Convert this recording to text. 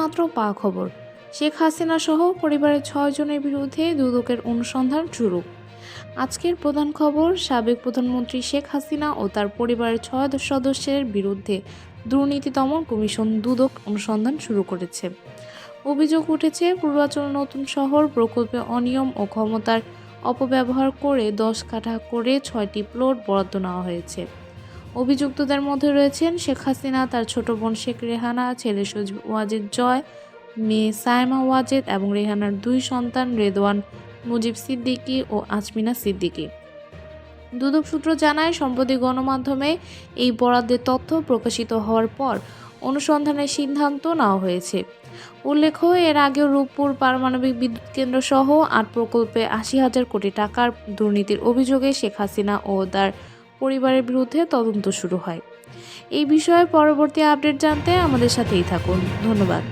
মাত্র পাওয়া খবর, শেখ হাসিনা সহ পরিবারের 6 জনের বিরুদ্ধে দুদকের অনুসন্ধান শুরু। আজকের প্রধান খবর, সাবেক প্রধানমন্ত্রী শেখ হাসিনা ও তার পরিবারের 6 সদস্যের বিরুদ্ধে দুর্নীতি দমন কমিশন দুদক অনুসন্ধান শুরু করেছে। অভিযোগ উঠেছে পূর্বাচল নতুন শহর প্রকল্পে অনিয়ম ও ক্ষমতার অপব্যবহার করে 10 কাঠা করে 6টি প্লট বরাদ্দ নেওয়া হয়েছে। অভিযুক্তদের মধ্যে রয়েছেন শেখ হাসিনা, তার ছোট বোন শেখ রেহানা, ছেলে সজীব ওয়াজেদ জয়, মেয়ে সায়মা ওয়াজেদ এবং রেহানার 2 সন্তান রেদওয়ান, মুজিব সিদ্দিকী ও আজমিনা সিদ্দিকী। দুদক সূত্র জানায়, সম্প্রতি গণমাধ্যমে এই বরাদ্দের তথ্য প্রকাশিত হওয়ার পর অনুসন্ধানের সিদ্ধান্ত নেওয়া হয়েছে। উল্লেখ্য, এর আগেও রূপপুর পারমাণবিক বিদ্যুৎ কেন্দ্র সহ 8 প্রকল্পে 80,000 কোটি টাকার দুর্নীতির অভিযোগে শেখ হাসিনা ও তার পরিবারের বিরুদ্ধে তদন্ত শুরু হয়। এই বিষয়ে পরবর্তী আপডেট জানতে আমাদের সাথেই থাকুন। ধন্যবাদ।